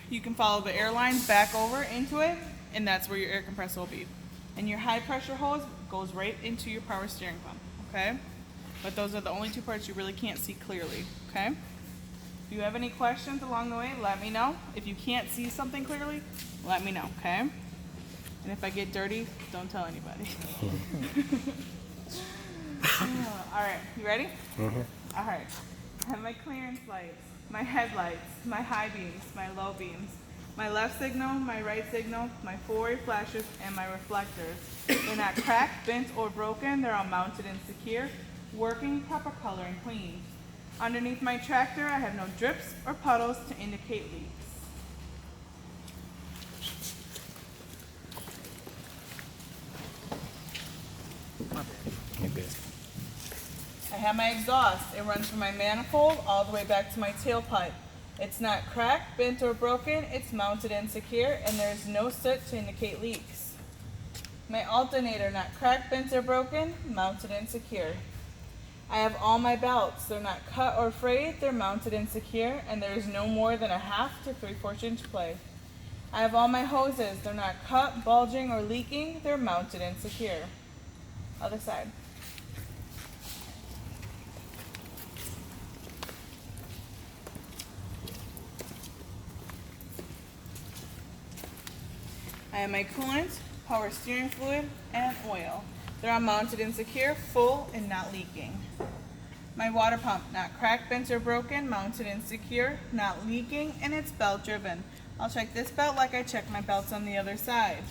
you can follow the air lines back over into it, and that's where your air compressor will be. And your high pressure hose goes right into your power steering pump, okay? But those are the only two parts you really can't see clearly, okay? If you have any questions along the way, let me know. If you can't see something clearly, let me know, okay? And if I get dirty, don't tell anybody. All right, you ready? Mm-hmm. All right. I have my clearance lights, my headlights, my high beams, my low beams, my left signal, my right signal, my four-way flashes, and my reflectors. They're not cracked, bent, or broken. They're all mounted and secure, working proper color and clean. Underneath my tractor, I have no drips or puddles to indicate leaks. You're good. I have my exhaust. It runs from my manifold all the way back to my tailpipe. It's not cracked, bent, or broken. It's mounted and secure, and there is no soot to indicate leaks. My alternator, not cracked, bent, or broken, mounted and secure. I have all my belts. They're not cut or frayed. They're mounted and secure, and there is no more than a 1/2 to 3/4 inch play. I have all my hoses. They're not cut, bulging, or leaking. They're mounted and secure. Other side. I have my coolant, power steering fluid, and oil. They're all mounted and secure, full, and not leaking. My water pump, not cracked, bent, or broken, mounted and secure, not leaking, and it's belt driven. I'll check this belt like I check my belts on the other side.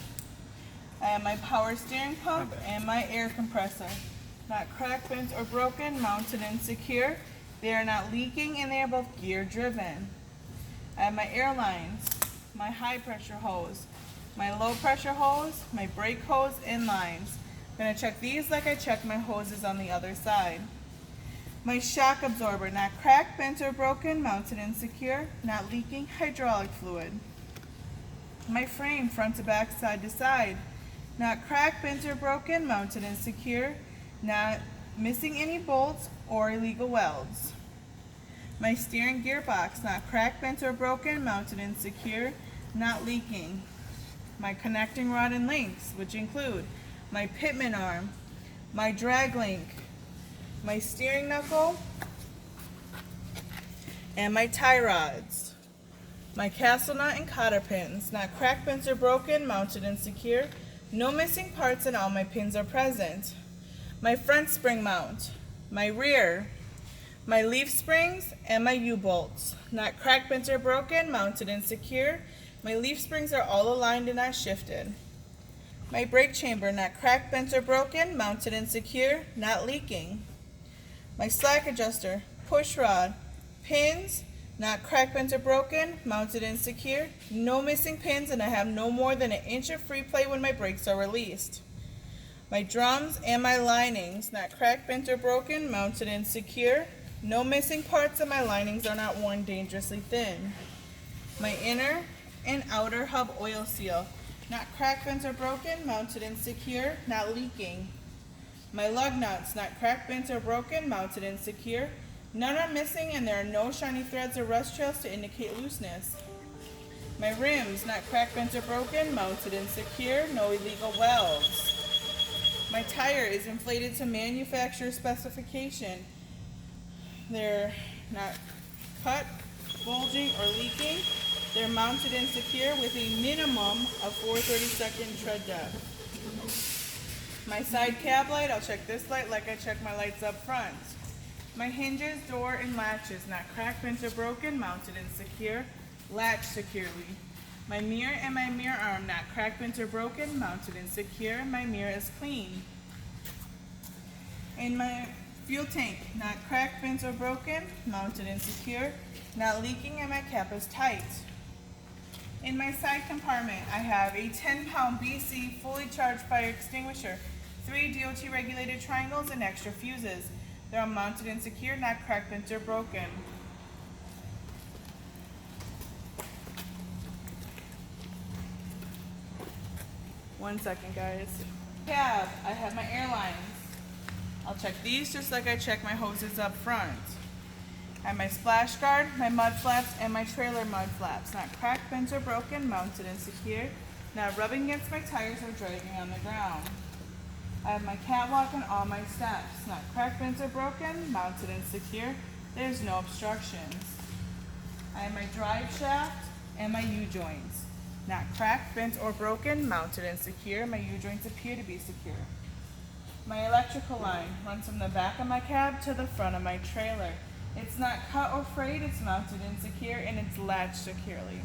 I have my power steering pump and my air compressor. Not cracked, bent, or broken, mounted and secure. They are not leaking, and they are both gear driven. I have my air lines, my high pressure hose, my low pressure hose, my brake hose, and lines. I'm going to check these like I check my hoses on the other side. My shock absorber, not cracked, bent, or broken, mounted and secure, not leaking hydraulic fluid. My frame, front to back, side to side, not cracked, bent, or broken, mounted and secure, not missing any bolts or illegal welds. My steering gearbox, not cracked, bent, or broken, mounted and secure, not leaking. My connecting rod and links, which include my pitman arm, my drag link, my steering knuckle, and my tie rods. My castle nut and cotter pins, not cracked, bent, or broken, mounted and secure, no missing parts, and all my pins are present. My front spring mount, my rear, my leaf springs, and my U-bolts, not cracked, bent, or broken, mounted and secure. My leaf springs are all aligned and not shifted. My brake chamber, not cracked, bent, or broken, mounted and secure, not leaking. My slack adjuster, push rod, pins, not cracked, bent, or broken, mounted and secure, no missing pins, and I have no more than 1 inch of free play when my brakes are released. My drums and my linings, not cracked, bent, or broken, mounted and secure, no missing parts, and my linings are not worn dangerously thin. My inner and outer hub oil seal, not cracked, bent, or broken, mounted and secure, not leaking. My lug nuts, not cracked, bent, or broken, mounted and secure, none are missing, and there are no shiny threads or rust trails to indicate looseness. My rims, not cracked, bent, or broken, mounted and secure, no illegal welds. My tire is inflated to manufacturer specification. They're not cut, bulging, or leaking. They're mounted and secure with a minimum of 4/32 tread depth. My side cab light, I'll check this light like I check my lights up front. My hinges, door, and latches, not cracked, bent, or broken, mounted and secure, latch securely. My mirror and my mirror arm, not cracked, bent, or broken, mounted and secure. My mirror is clean. And my fuel tank, not cracked, bent, or broken, mounted and secure, not leaking, and my cap is tight. In my side compartment, I have a 10-pound BC fully charged fire extinguisher, 3 DOT regulated triangles, and extra fuses. They're all mounted and secure, not cracked, bent, or broken. One second, guys. Cab, I have my airlines. I'll check these just like I check my hoses up front. I have my splash guard, my mud flaps, and my trailer mud flaps. Not cracked, bent, or broken, mounted and secure. Not rubbing against my tires or dragging on the ground. I have my catwalk and all my steps. Not cracked, bent, or broken, mounted and secure. There's no obstructions. I have my drive shaft and my U-joints. Not cracked, bent, or broken, mounted and secure. My U-joints appear to be secure. My electrical line runs from the back of my cab to the front of my trailer. It's not cut or frayed, it's mounted and secure, and it's latched securely.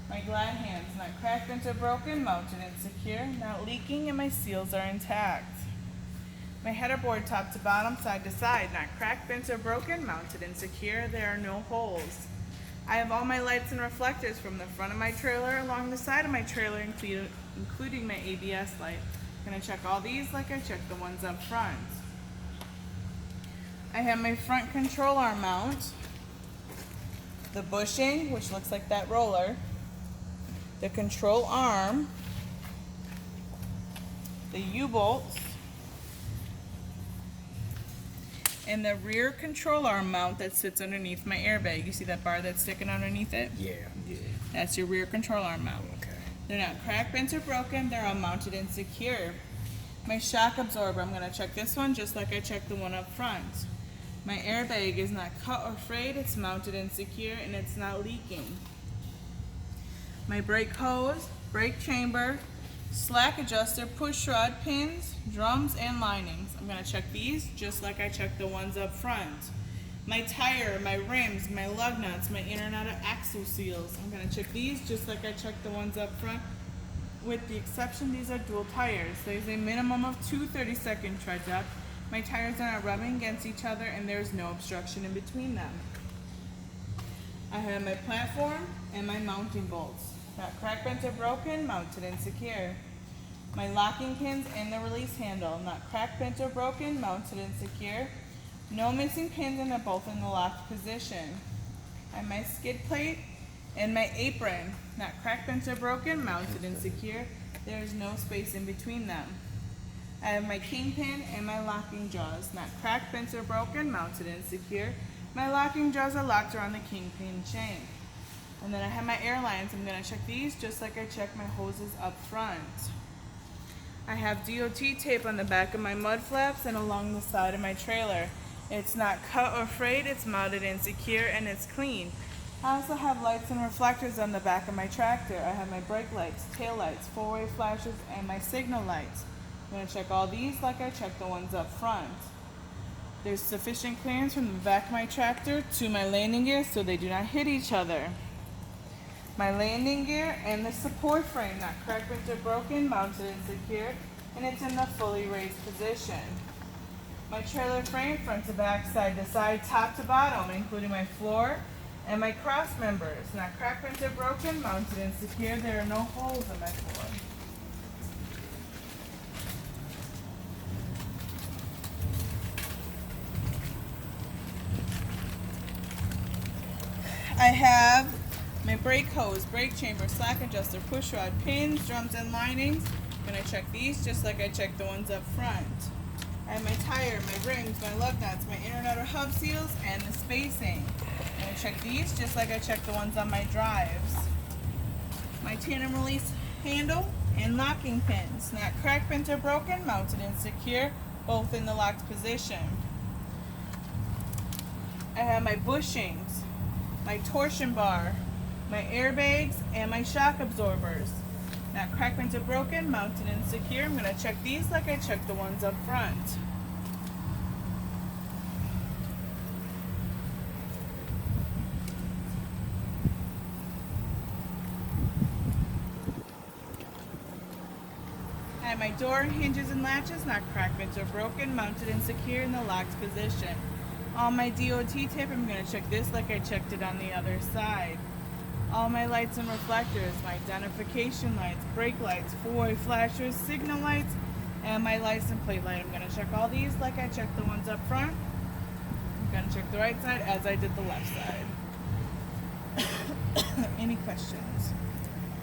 My glad hands, not cracked, bent, or broken, mounted and secure, not leaking, and my seals are intact. My header board top to bottom, side to side, not cracked, bent, or broken, mounted and secure. There are no holes. I have all my lights and reflectors from the front of my trailer along the side of my trailer, including my ABS light. I'm going to check all these like I checked the ones up front. I have my front control arm mount, the bushing, which looks like that roller, the control arm, the U-bolts, and the rear control arm mount that sits underneath my airbag. You see that bar that's sticking underneath it? Yeah. That's your rear control arm mount. Okay. They're not cracked, bent, or broken. They're all mounted and secure. My shock absorber, I'm going to check this one just like I checked the one up front. My airbag is not cut or frayed. It's mounted and secure, and it's not leaking. My brake hose, brake chamber, slack adjuster, push rod, pins, drums, and linings. I'm going to check these just like I checked the ones up front. My tire, my rims, my lug nuts, my inner and outer axle seals. I'm going to check these just like I checked the ones up front. With the exception, these are dual tires. There's a minimum of 2 30-second tread depth. My tires are not rubbing against each other, and there's no obstruction in between them. I have my platform and my mounting bolts. Not cracked, bent, or broken, mounted and secure. My locking pins and the release handle. Not cracked, bent, or broken, mounted and secure. No missing pins, and they're both in the locked position. I have my skid plate and my apron. Not cracked, bent, or broken, mounted and secure. There is no space in between them. I have my kingpin and my locking jaws. Not cracked, bent, or broken, mounted and secure. My locking jaws are locked around the kingpin chain. And then I have my air lines. I'm going to check these just like I check my hoses up front. I have DOT tape on the back of my mud flaps and along the side of my trailer. It's not cut or frayed, it's mounted and secure, and it's clean. I also have lights and reflectors on the back of my tractor. I have my brake lights, tail lights, four-way flashes, and my signal lights. I'm going to check all these like I checked the ones up front. There's sufficient clearance from the back of my tractor to my landing gear so they do not hit each other. My landing gear and the support frame, not cracked, bent, or broken, mounted and secure, and it's in the fully raised position. My trailer frame, front to back, side to side, top to bottom, including my floor and my cross members, not cracked, bent, or broken, mounted and secure. There are no holes in my floor. I have my brake hose, brake chamber, slack adjuster, push rod, pins, drums, and linings. I'm going to check these just like I checked the ones up front. I have my tire, my rims, my lug nuts, my inner and outer hub seals, and the spacing. I'm going to check these just like I checked the ones on my drives. My tandem release handle and locking pins, not cracked, bent, or broken, mounted and secure, both in the locked position. I have my bushings, my torsion bar, my airbags, and my shock absorbers. Not cracked, bent, or broken, mounted and secure. I'm going to check these like I checked the ones up front. I have my door hinges and latches, not cracked, bent, or broken, mounted and secure in the locked position. All my DOT tape, I'm going to check this like I checked it on the other side. All my lights and reflectors, my identification lights, brake lights, four-way flashers, signal lights, and my license plate light. I'm going to check all these like I checked the ones up front. I'm going to check the right side as I did the left side. Any questions?